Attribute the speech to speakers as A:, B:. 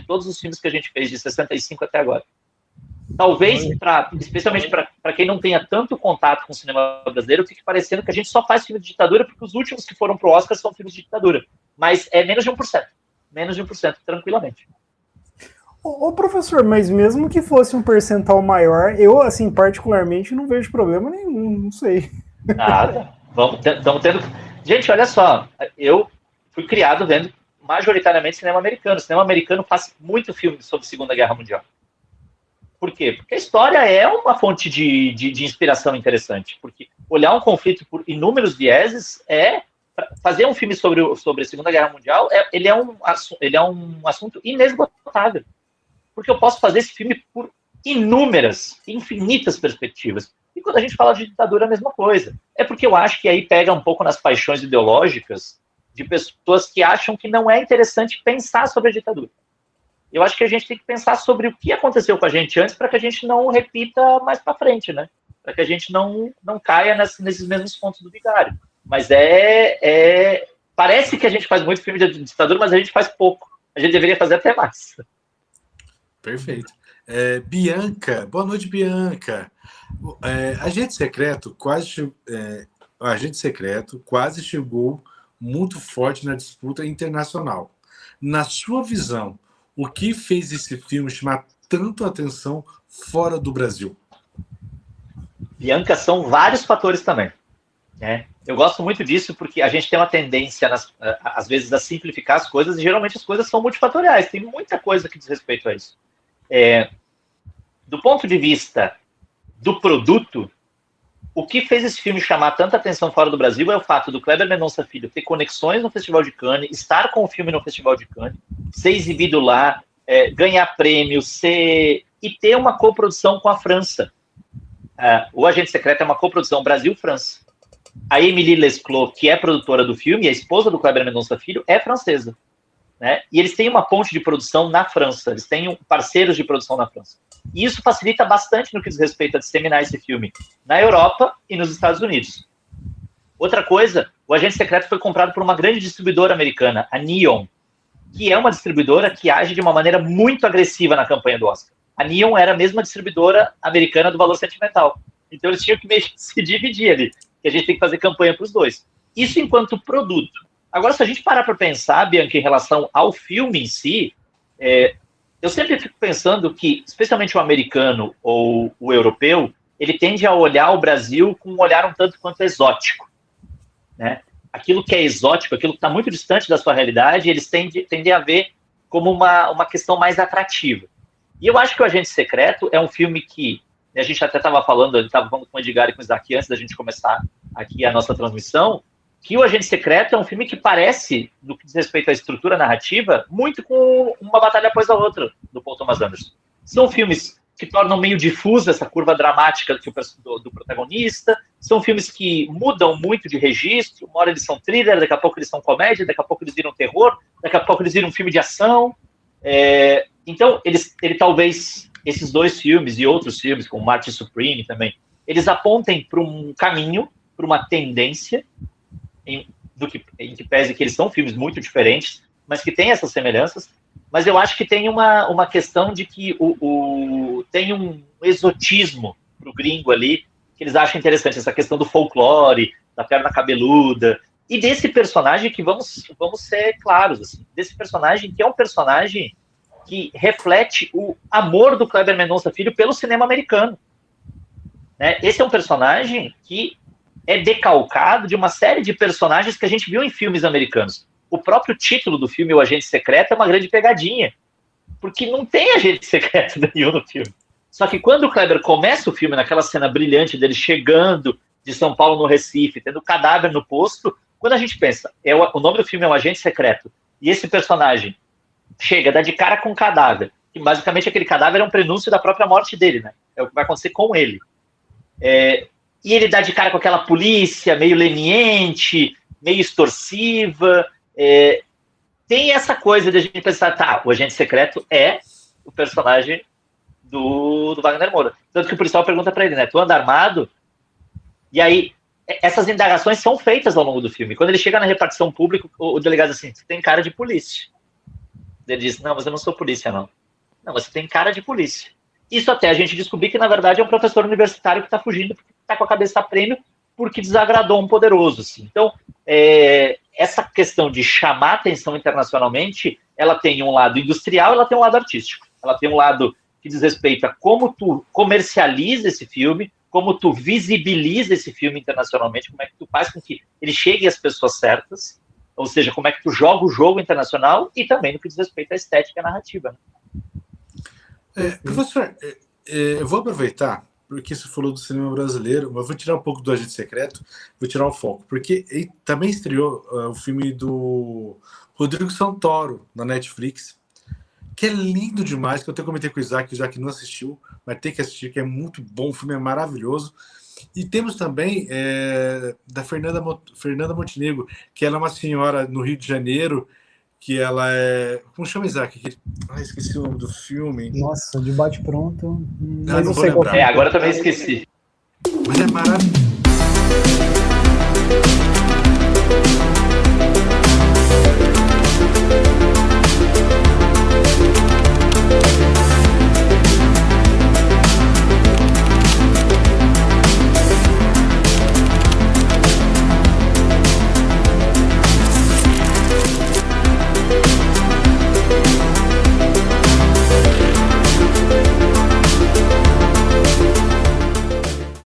A: todos os filmes que a gente fez de 65 até agora. Talvez, especialmente para quem não tenha tanto contato com o cinema brasileiro, fique parecendo que a gente só faz filme de ditadura porque os últimos que foram pro Oscar são filmes de ditadura. Mas é menos de 1%. Menos de 1%, tranquilamente.
B: Ô, professor, mas mesmo que fosse um percentual maior, eu, assim, particularmente, não vejo problema nenhum, não sei.
A: Nada. Estamos tendo... Gente, olha só, eu fui criado vendo majoritariamente cinema americano. O cinema americano faz muito filme sobre a Segunda Guerra Mundial. Por quê? Porque a história é uma fonte de inspiração interessante. Porque olhar um conflito por inúmeros vieses fazer um filme sobre a Segunda Guerra Mundial, ele é um assunto inesgotável. Porque eu posso fazer esse filme por infinitas perspectivas. E quando a gente fala de ditadura, é a mesma coisa. É porque eu acho que aí pega um pouco nas paixões ideológicas de pessoas que acham que não é interessante pensar sobre a ditadura. Eu acho que a gente tem que pensar sobre o que aconteceu com a gente antes para que a gente não repita mais para frente, né? Para que a gente não caia nesses mesmos pontos do vigário. Mas parece que a gente faz muito filme de ditadura, mas a gente faz pouco. A gente deveria fazer até mais.
C: Perfeito. Bianca, boa noite, Bianca. Agente Secreto quase chegou muito forte na disputa internacional. Na sua visão, o que fez esse filme chamar tanto a atenção fora do Brasil?
A: Bianca, são vários fatores também. Né? Eu gosto muito disso porque a gente tem uma tendência, às vezes, a simplificar as coisas e geralmente as coisas são multifatoriais. Tem muita coisa que diz respeito a isso. Do ponto de vista do produto, o que fez esse filme chamar tanta atenção fora do Brasil é o fato do Kleber Mendonça Filho ter conexões no Festival de Cannes, estar com o filme no Festival de Cannes, ser exibido lá, ganhar prêmio, e ter uma coprodução com a França. O Agente Secreto é uma coprodução Brasil-França. A Émilie Lesclos, que é produtora do filme, a esposa do Kleber Mendonça Filho, é francesa. Né? E eles têm uma ponte de produção na França, eles têm parceiros de produção na França. E isso facilita bastante no que diz respeito a disseminar esse filme na Europa e nos Estados Unidos. Outra coisa, o Agente Secreto foi comprado por uma grande distribuidora americana, a Neon, que é uma distribuidora que age de uma maneira muito agressiva na campanha do Oscar. A Neon era a mesma distribuidora americana do Valor Sentimental. Então eles tinham que meio que se dividir ali, que a gente tem que fazer campanha para os dois. Isso enquanto produto. Agora, se a gente parar para pensar, Bianca, em relação ao filme em si, eu sempre fico pensando que, especialmente o americano ou o europeu, ele tende a olhar o Brasil com um olhar um tanto quanto exótico. Né? Aquilo que é exótico, aquilo que está muito distante da sua realidade, eles tendem a ver como uma questão mais atrativa. E eu acho que o Agente Secreto é um filme que, a gente até estava falando, estava falando com o Edgar e com o Isaac antes da gente começar aqui a nossa transmissão, que o Agente Secreto é um filme que parece, no que diz respeito à estrutura narrativa, muito com Uma Batalha Após a Outra, do Paul Thomas Anderson. São filmes que tornam meio difusa essa curva dramática do protagonista, são filmes que mudam muito de registro, uma hora eles são thriller, daqui a pouco eles são comédia, daqui a pouco eles viram terror, daqui a pouco eles viram um filme de ação. Então, ele talvez, esses dois filmes e outros filmes, como Martin Supreme também, eles apontem para um caminho, para uma tendência, em que pese que eles são filmes muito diferentes, mas que têm essas semelhanças, mas eu acho que tem uma questão de que tem um exotismo pro gringo ali, que eles acham interessante, essa questão do folclore, da perna cabeluda, e desse personagem que, vamos ser claros, assim, desse personagem que é um personagem que reflete o amor do Kleber Mendonça Filho pelo cinema americano. Né? Esse é um personagem que é decalcado de uma série de personagens que a gente viu em filmes americanos. O próprio título do filme, O Agente Secreto, é uma grande pegadinha, porque não tem agente secreto nenhum no filme. Só que quando o Kleber começa o filme, naquela cena brilhante dele chegando de São Paulo no Recife, tendo cadáver no posto, quando a gente pensa, o nome do filme é Um Agente Secreto, e esse personagem chega, dá de cara com um cadáver, que basicamente aquele cadáver é um prenúncio da própria morte dele, né? É o que vai acontecer com ele. E ele dá de cara com aquela polícia meio leniente, meio extorsiva. Tem essa coisa de a gente pensar, tá, o Agente Secreto é o personagem do Wagner Moura. Tanto que o policial pergunta pra ele, né, tu anda armado? E aí, essas indagações são feitas ao longo do filme. Quando ele chega na repartição pública, o delegado assim, tu tem cara de polícia. Ele disse, não, mas eu não sou polícia, não. Não, você tem cara de polícia. Isso até a gente descobrir que, na verdade, é um professor universitário que está fugindo, porque está com a cabeça a prêmio, porque desagradou um poderoso. Assim. Então, essa questão de chamar atenção internacionalmente, ela tem um lado industrial, ela tem um lado artístico. Ela tem um lado que diz respeito a como tu comercializa esse filme, como tu visibiliza esse filme internacionalmente, como é que tu faz com que ele chegue às pessoas certas, ou seja, como é que tu joga o jogo internacional, e também no que diz respeito à estética e à narrativa. Né?
C: Professor, eu vou aproveitar, porque você falou do cinema brasileiro, mas vou tirar um pouco do Agente Secreto, vou tirar o foco, porque ele também estreou o filme do Rodrigo Santoro na Netflix, que é lindo demais, que eu até comentei com o Isaac não assistiu, mas tem que assistir, que é muito bom, o filme é maravilhoso. E temos também da Fernanda Montenegro, que ela é uma senhora no Rio de Janeiro, que ela é... Como chama, Isaac? Esqueci o nome do filme.
B: Nossa, de bate-pronto.
C: Mas não sei qual.
A: Agora eu também esqueci.
C: Mas é maravilhoso.